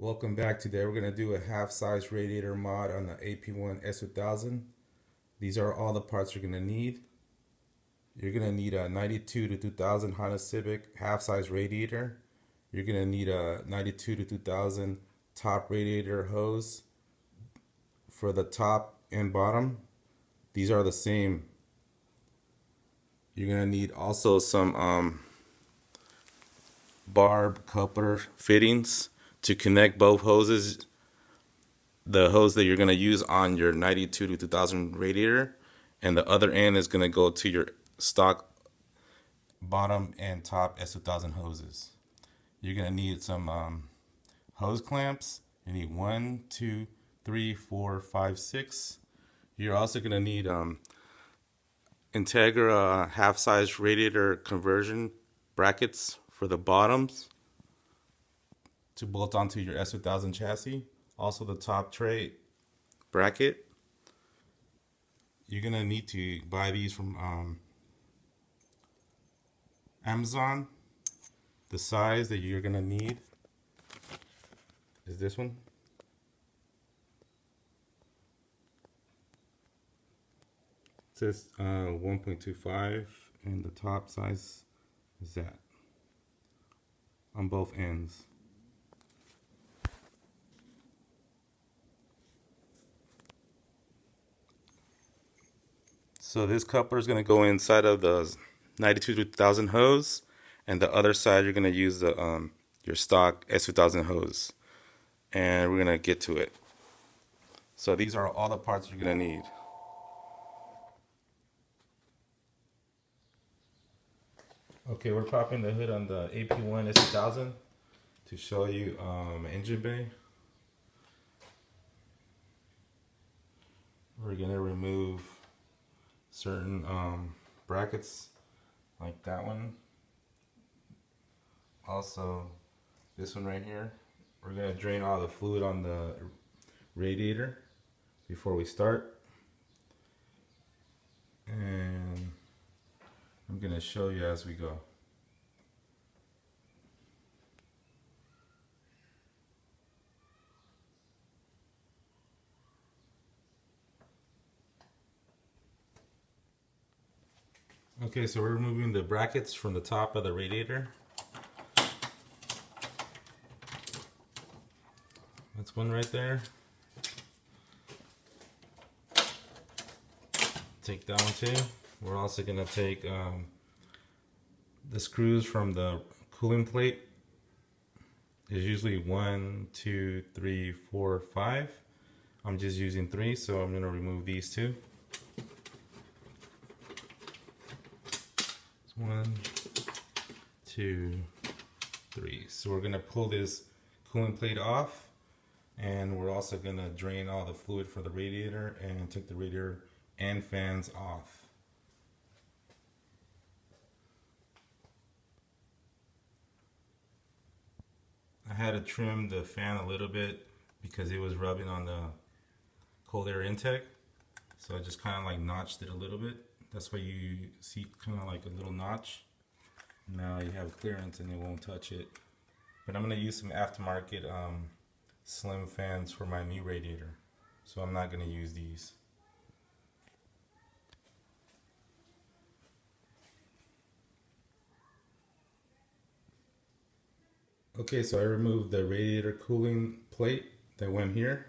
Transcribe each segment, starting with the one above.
Welcome back. Today we're going to do a half-size radiator mod on the AP1 S2000. These are all the parts you're going to need. You're going to need a 92 to 2000 Honda Civic half-size radiator. You're going to need a 92 to 2000 top radiator hose for the top and bottom. These are the same. You're going to need also some barb coupler fittings to connect both hoses. The hose that you're going to use on your 92 to 2000 radiator, and the other end is going to go to your stock bottom and top S2000 hoses. You're going to need some hose clamps. You need 1, 2, 3, 4, 5, 6. You're also going to need integra half-size radiator conversion brackets for the bottoms to bolt onto your S2000 chassis. Also the top tray bracket. You're gonna need to buy these from Amazon. The size that you're gonna need is this one. It says 1.25, and the top size is that on both ends. So this coupler is going to go inside of the 92 to 2000 hose, and the other side you're going to use the your stock S2000 hose, and we're going to get to it. So these are all the parts you're going to need. Okay, we're popping the hood on the AP1 S2000 to show you engine bay. We're going to remove certain brackets like that one. Also this one right here. We're going to drain all the fluid on the radiator before we start, and I'm going to show you as we go. Okay, so we're removing the brackets from the top of the radiator. That's one right there. Take that one too. We're also going to take the screws from the cooling plate. There's usually 1, 2, 3, 4, 5. I'm just using 3, so I'm going to remove these two. 1, 2, 3. So we're going to pull this cooling plate off, and we're also going to drain all the fluid for the radiator and take the radiator and fans off. I had to trim the fan a little bit because it was rubbing on the cold air intake, so I just kind of like notched it a little bit. That's why you see kind of like a little notch. Now you have clearance and it won't touch it. But I'm going to use some aftermarket slim fans for my new radiator, so I'm not going to use these. Okay, so I removed the radiator cooling plate that went here.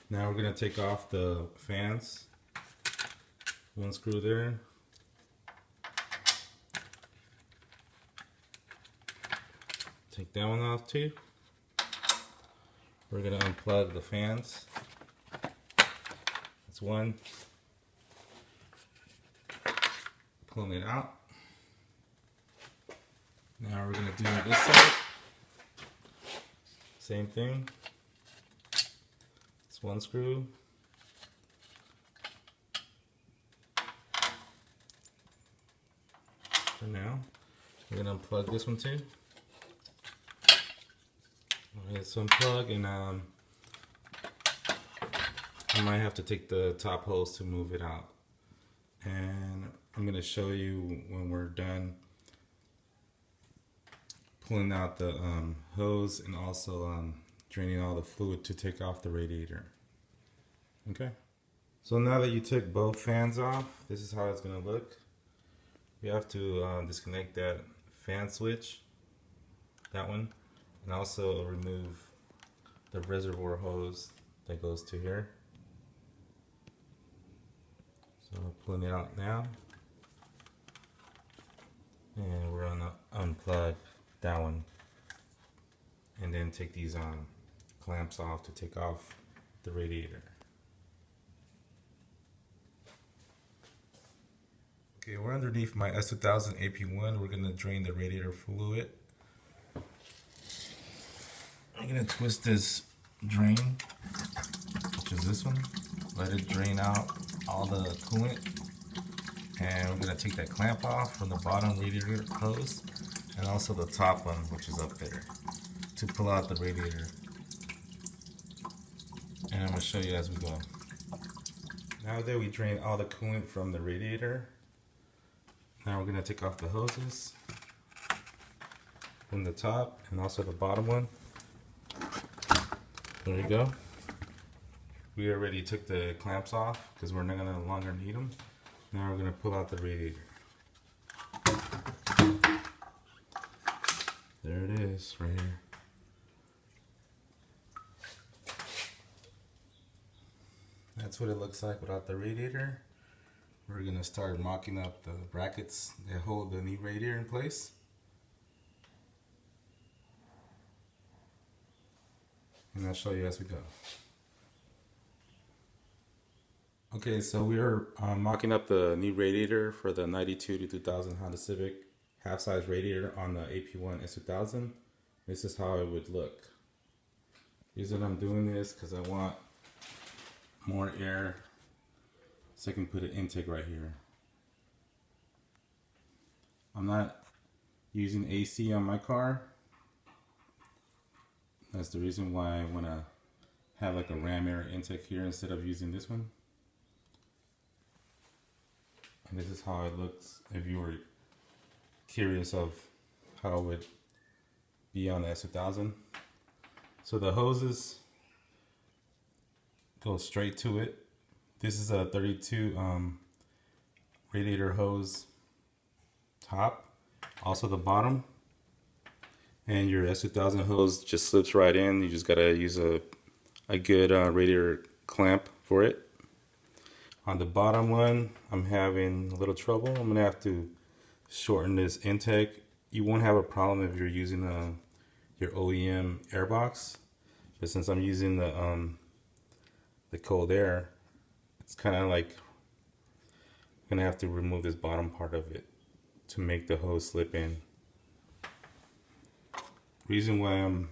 Now we're going to take off the fans. One screw there. Take that one off too. We're going to unplug the fans. That's one. Pulling it out. Now we're going to do this side. Same thing. It's one screw. For now, we're going to unplug this one too. It's unplug, and I might have to take the top hose to move it out. And I'm going to show you when we're done pulling out the hose and also draining all the fluid to take off the radiator. Okay. So now that you took both fans off, this is how it's going to look. You have to disconnect that fan switch, that one, and also remove the reservoir hose that goes to here. So I'm pulling it out now, and we're gonna unplug that one, and then take these clamps off to take off the radiator. Okay, we're underneath my S2000 AP1. We're gonna drain the radiator fluid. I'm gonna twist this drain, which is this one. Let it drain out all the coolant. And we're gonna take that clamp off from the bottom radiator hose, and also the top one, which is up there, to pull out the radiator. And I'm gonna show you as we go. Now that we drain all the coolant from the radiator, now we're gonna take off the hoses from the top and also the bottom one. There you go. We already took the clamps off because we're not gonna no longer need them. Now we're gonna pull out the radiator. There it is, right here. That's what it looks like without the radiator. We're gonna start mocking up the brackets that hold the new radiator in place. And I'll show you as we go. Okay, so we are mocking up the new radiator for the 92 to 2000 Honda Civic half-size radiator on the AP1 S2000. This is how it would look. The reason I'm doing this because I want more air so I can put an intake right here. I'm not using AC on my car. That's the reason why I want to have like a ram air intake here instead of using this one. And this is how it looks if you were curious of how it would be on the S2000. So the hoses go straight to it. This is a 32 radiator hose top, also the bottom. And your S2000 hose just slips right in. You just gotta use a good radiator clamp for it. On the bottom one, I'm having a little trouble. I'm gonna have to shorten this intake. You won't have a problem if you're using your OEM airbox, but since I'm using the cold air, it's kind of like I'm gonna have to remove this bottom part of it to make the hose slip in. Reason why I'm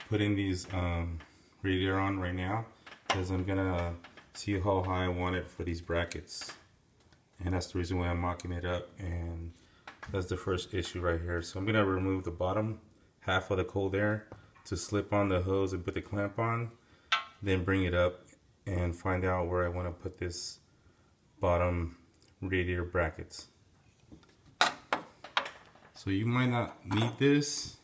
putting these radiator on right now is I'm gonna see how high I want it for these brackets, and that's the reason why I'm mocking it up, and that's the first issue right here. So I'm gonna remove the bottom half of the cold air to slip on the hose and put the clamp on, then bring it up and find out where I want to put this bottom radiator brackets. So you might not need this.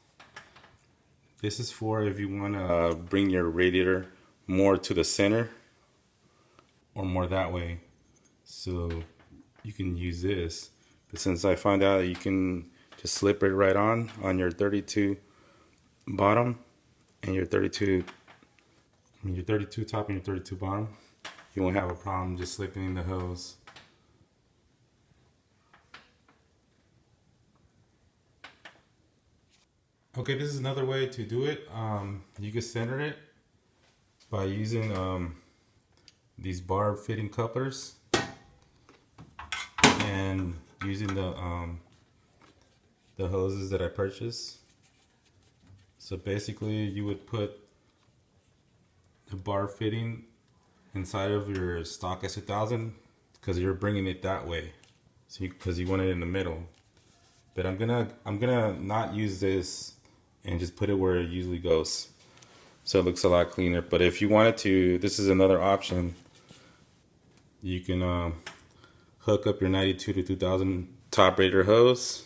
This is for if you want to bring your radiator more to the center or more that way, so you can use this. But since I found out you can just slip it right on your 32 bottom and your 32 top and your 32 bottom, you won't have a problem just slipping in the hose. Okay, this is another way to do it. You can center it by using these barb fitting couplers and using the hoses that I purchased. So basically you would put the barb fitting inside of your stock S2000 because you're bringing it that way, so because you want it in the middle. But I'm gonna not use this and just put it where it usually goes, so it looks a lot cleaner. But if you wanted to, this is another option. You can hook up your 92 to 2000 top radiator hose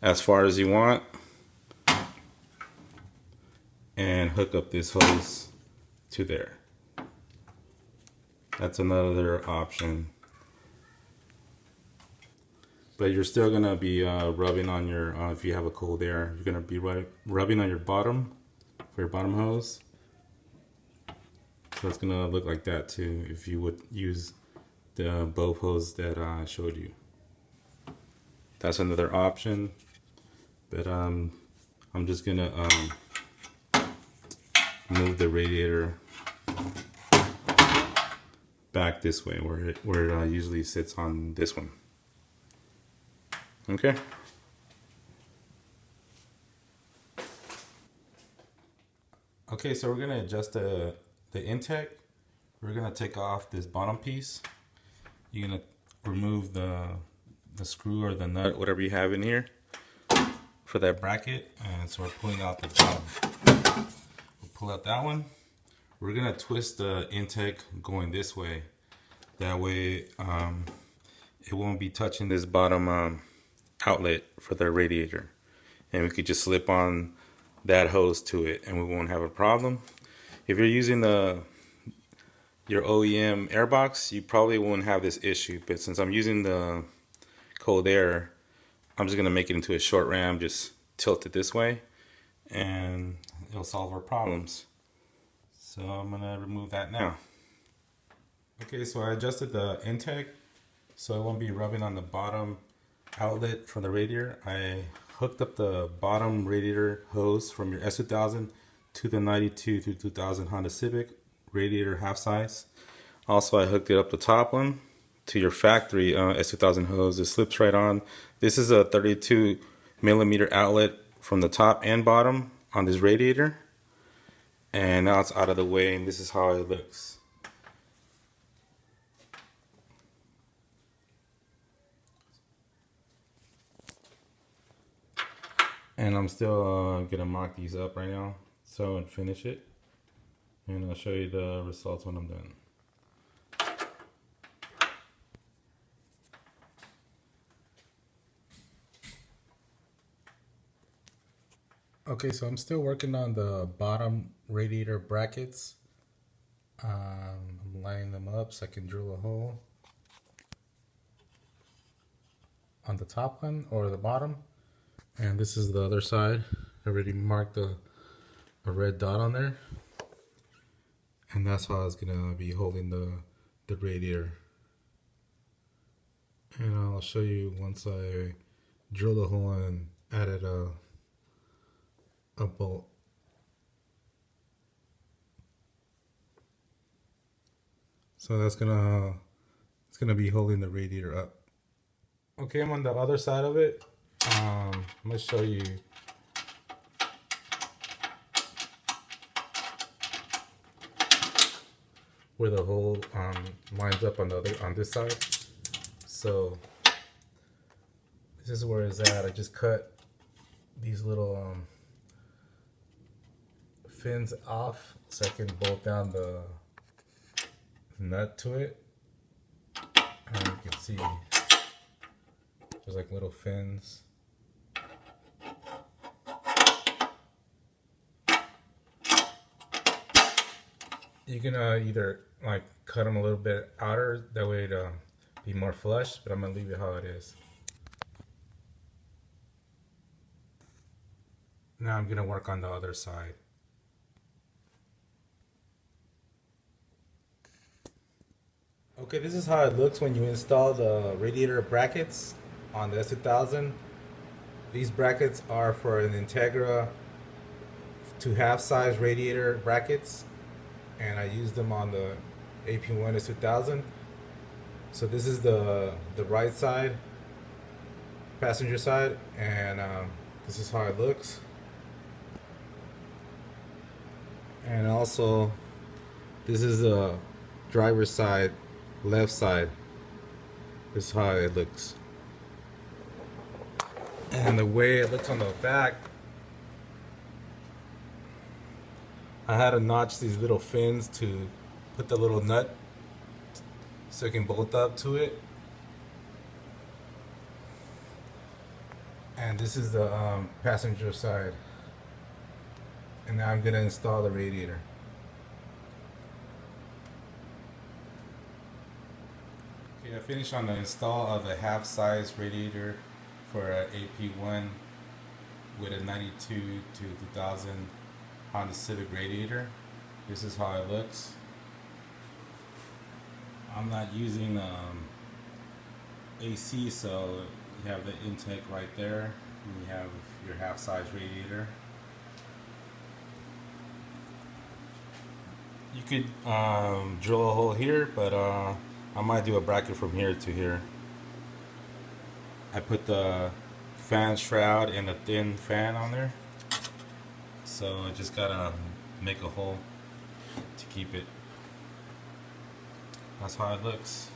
as far as you want, and hook up this hose to there. That's another option. But you're still gonna be rubbing on your, if you have a cold air, you're gonna be rubbing on your bottom for your bottom hose. So it's gonna look like that too if you would use the both hose that I showed you. That's another option. But I'm just gonna move the radiator back this way where it usually sits on this one. Okay. Okay, so we're gonna adjust the intake. We're gonna take off this bottom piece. You're gonna remove the screw or the nut, whatever you have in here, for that bracket. And so we're pulling out the bottom. We'll pull out that one. We're gonna twist the intake going this way. That way, it won't be touching this bottom outlet for the radiator, and we could just slip on that hose to it and we won't have a problem. If you're using your OEM airbox, you probably won't have this issue, but since I'm using the cold air, I'm just gonna make it into a short ram, just tilt it this way, and it'll solve our problems. So I'm gonna remove that now. Okay, so I adjusted the intake so it won't be rubbing on the bottom outlet from the radiator. I hooked up the bottom radiator hose from your S2000 to the 92 through 2000 Honda Civic radiator half size. Also, I hooked it up the top one to your factory S2000 hose. It slips right on. This is a 32 millimeter outlet from the top and bottom on this radiator, and now it's out of the way, and this is how it looks. And I'm still gonna mock these up right now, so and finish it, and I'll show you the results when I'm done. Okay, so I'm still working on the bottom radiator brackets. I'm lining them up so I can drill a hole on the top one or the bottom. And this is the other side. I already marked a red dot on there. And that's how I was gonna be holding the radiator. And I'll show you once I drill the hole and added a bolt. So that's it's gonna be holding the radiator up. Okay, I'm on the other side of it. I'm gonna show you where the hole lines up on this side. So this is where it's at. I just cut these little fins off so I can bolt down the nut to it. And you can see there's like little fins. You can either like cut them a little bit outer, that way it'll be more flush, but I'm gonna leave it how it is. Now I'm gonna work on the other side. Okay, this is how it looks when you install the radiator brackets on the S2000. These brackets are for an Integra to half size radiator brackets, and I used them on the AP1 S2000. So this is the right side, passenger side, and this is how it looks. And also this is the driver's side, left side. This is how it looks. And the way it looks on the back, I had to notch these little fins to put the little nut so it can bolt up to it. And this is the passenger side. And now I'm going to install the radiator. Okay, I finished on the install of the half size radiator for an AP1 with a 92 to 2000 Honda Civic radiator. This is how it looks. I'm not using AC, so you have the intake right there, and you have your half size radiator. You could drill a hole here, but I might do a bracket from here to here. I put the fan shroud and a thin fan on there, so I just gotta make a hole to keep it. That's how it looks.